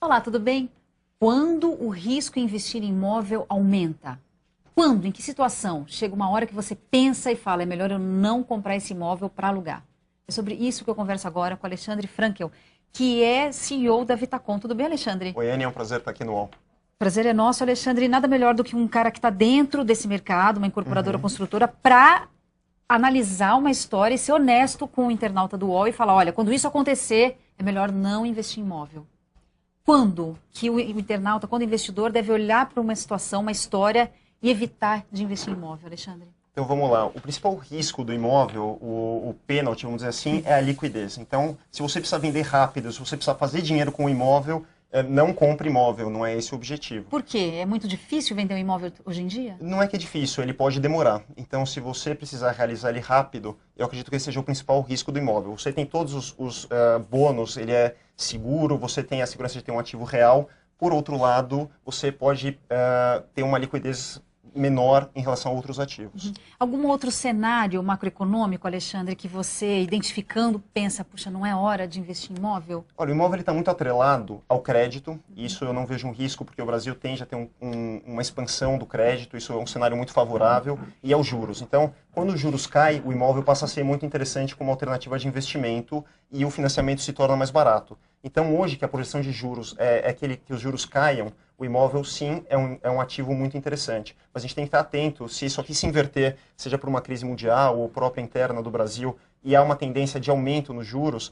Olá, tudo bem? Quando o risco em investir em imóvel aumenta? Quando? Em que situação? Chega uma hora que você pensa e fala, é melhor eu não comprar esse imóvel para alugar. É sobre isso que eu converso agora com Alexandre Frankel, que é CEO da Vitacom. Tudo bem, Alexandre? Oi, Anny, é um prazer estar aqui no UOL. Prazer é nosso, Alexandre. Nada melhor do que um cara que está dentro desse mercado, uma incorporadora construtora, para analisar uma história e ser honesto com o internauta do UOL e falar, olha, quando isso acontecer, é melhor não investir em imóvel. Quando que o internauta, quando o investidor deve olhar para uma situação, uma história e evitar de investir em imóvel, Alexandre? Então vamos lá, o principal risco do imóvel, o pênalti, vamos dizer assim, é a liquidez. Então, se você precisa vender rápido, se você precisa fazer dinheiro com o imóvel, não compre imóvel, não é esse o objetivo. Por quê? É muito difícil vender um imóvel hoje em dia? Não é que é difícil, ele pode demorar. Então, se você precisar realizar ele rápido, eu acredito que esse seja o principal risco do imóvel. Você tem todos os bônus, ele é seguro, você tem a segurança de ter um ativo real. Por outro lado, você pode ter uma liquidez menor em relação a outros ativos. Algum outro cenário macroeconômico, Alexandre, que você, identificando, pensa, puxa, não é hora de investir em imóvel? Olha, o imóvel está muito atrelado ao crédito, isso eu não vejo um risco, porque o Brasil tende a ter uma expansão do crédito, isso é um cenário muito favorável, e aos juros. Então, quando os juros caem, o imóvel passa a ser muito interessante como alternativa de investimento e o financiamento se torna mais barato. Então, hoje que a projeção de juros é que os juros caiam, o imóvel, sim, é um ativo muito interessante. Mas a gente tem que estar atento, se isso aqui se inverter, seja por uma crise mundial ou própria interna do Brasil, e há uma tendência de aumento nos juros,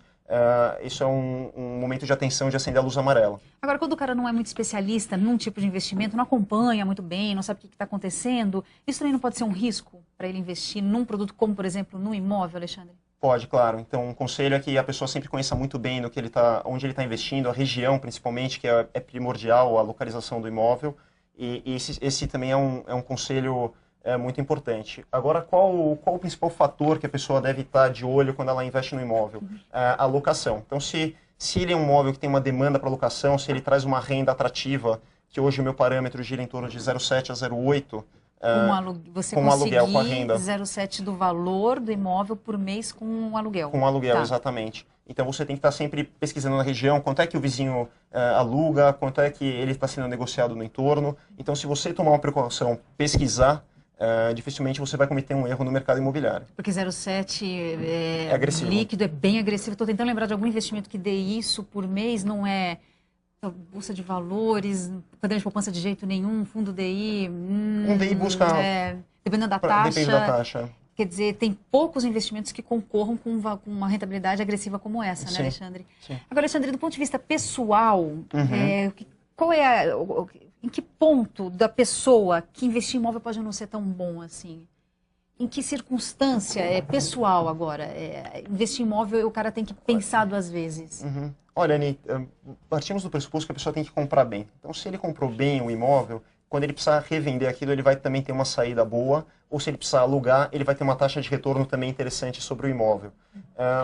isso é um momento de atenção, de acender a luz amarela. Agora, quando o cara não é muito especialista num tipo de investimento, não acompanha muito bem, não sabe o que está acontecendo, isso também não pode ser um risco para ele investir num produto como, por exemplo, num imóvel, Alexandre? Pode, claro. Então, um conselho é que a pessoa sempre conheça muito bem no que onde ele está investindo, a região principalmente, que é primordial, a localização do imóvel. E esse também é um conselho muito importante. Agora, qual o principal fator que a pessoa deve estar de olho quando ela investe no imóvel? A locação. Então, se ele é um imóvel que tem uma demanda para locação, se ele traz uma renda atrativa, que hoje o meu parâmetro gira em torno de 0,7 a 0,8, você com um aluguel, com a conseguir renda. 0,7 do valor do imóvel por mês com um aluguel. Com um aluguel, Tá. exatamente. Então você tem que estar sempre pesquisando na região, quanto é que o vizinho aluga, quanto é que ele está sendo negociado no entorno. Então se você tomar uma precaução, pesquisar, dificilmente você vai cometer um erro no mercado imobiliário. Porque 0,7 É agressivo. líquido, é bem agressivo. Estou tentando lembrar de algum investimento que dê isso por mês, não é bolsa de valores, cadeia de poupança de jeito nenhum, fundo DI. Um DI busca... dependendo da taxa. Depende da taxa. Quer dizer, tem poucos investimentos que concorram com uma rentabilidade agressiva como essa, né, Sim, Alexandre? sim. Agora, Alexandre, do ponto de vista pessoal, qual é em que ponto da pessoa que investir em imóvel pode não ser tão bom assim? Em que circunstância pessoal agora? Investir em imóvel, o cara tem que pensar duas vezes. Olha, Anny, partimos do pressuposto que a pessoa tem que comprar bem. Então, se ele comprou bem o imóvel, quando ele precisar revender aquilo, ele vai também ter uma saída boa, ou se ele precisar alugar, ele vai ter uma taxa de retorno também interessante sobre o imóvel.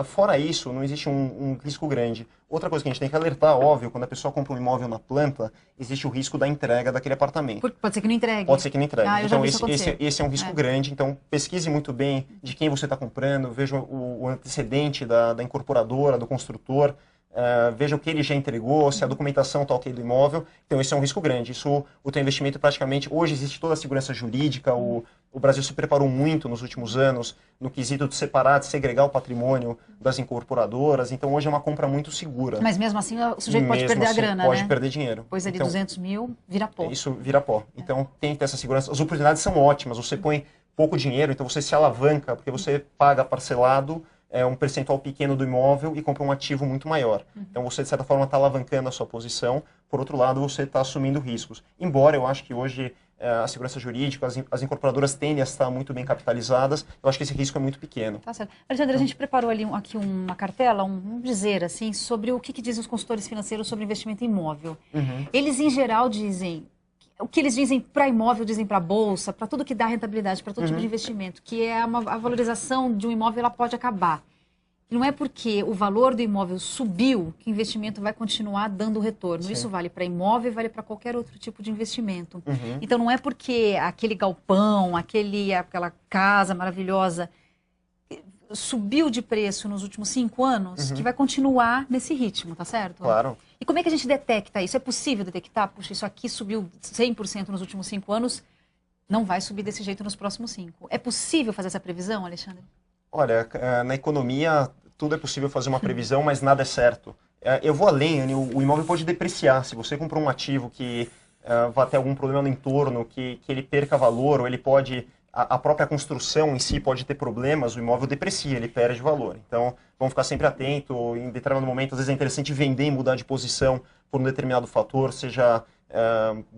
Fora isso, não existe um risco grande. Outra coisa que a gente tem que alertar, óbvio, quando a pessoa compra um imóvel na planta, existe o risco da entrega daquele apartamento. Porque pode ser que não entregue. Pode ser que não entregue. Eu já Então, vi isso acontecer. esse é um risco grande. Então, pesquise muito bem de quem você está comprando, veja o antecedente da incorporadora, do construtor, veja o que ele já entregou, se a documentação está ok do imóvel. Então, esse é um risco grande. O teu investimento praticamente... Hoje existe toda a segurança jurídica, o Brasil se preparou muito nos últimos anos no quesito de separar, de segregar o patrimônio das incorporadoras. Então, hoje é uma compra muito segura. Mas mesmo assim, o sujeito pode perder a grana, pode né? perder dinheiro. Pois ali Então, 200 mil, vira pó. isso vira pó. Então, tem que ter essa segurança. As oportunidades são ótimas. Você põe pouco dinheiro, então você se alavanca, porque você paga parcelado um percentual pequeno do imóvel e compra um ativo muito maior. Então você, de certa forma, está alavancando a sua posição. Por outro lado, você está assumindo riscos. Embora eu acho que hoje a segurança jurídica, as incorporadoras tendem a estar muito bem capitalizadas, eu acho que esse risco é muito pequeno. Tá certo. Alexandre, a gente preparou ali aqui uma cartela, um dizer, assim, sobre o que dizem os consultores financeiros sobre investimento em imóvel. Eles, em geral, dizem... O que eles dizem para imóvel, dizem para bolsa, para tudo que dá rentabilidade, para todo tipo de investimento, que é a valorização de um imóvel, ela pode acabar. Não é porque o valor do imóvel subiu que o investimento vai continuar dando retorno. Sim. Isso vale para imóvel e vale para qualquer outro tipo de investimento. Então não é porque aquele galpão, aquela casa maravilhosa subiu de preço nos últimos 5 anos que vai continuar nesse ritmo, tá certo? Claro. E como é que a gente detecta isso? É possível detectar? Puxa, isso aqui subiu 100% nos últimos 5 anos, não vai subir desse jeito nos próximos 5. É possível fazer essa previsão, Alexandre? Olha, na economia tudo é possível fazer uma previsão, mas nada é certo. Eu vou além, Anny, o imóvel pode depreciar. Se você comprou um ativo que vai ter algum problema no entorno, que ele perca valor, ou ele pode, a própria construção em si pode ter problemas, o imóvel deprecia, ele perde valor. Então, vamos ficar sempre atento. Em determinado momento, às vezes é interessante vender e mudar de posição por um determinado fator, seja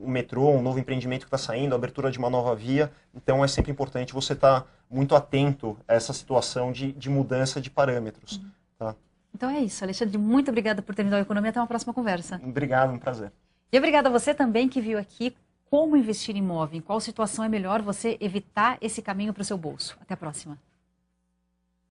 um metrô, um novo empreendimento que está saindo, a abertura de uma nova via. Então, é sempre importante você estar muito atento a essa situação de mudança de parâmetros. Tá? Então é isso, Alexandre, muito obrigada por ter vindo ao Economia, até uma próxima conversa. Obrigado, um prazer. E obrigada a você também que viu aqui como investir em imóvel, em qual situação é melhor você evitar esse caminho para o seu bolso. Até a próxima.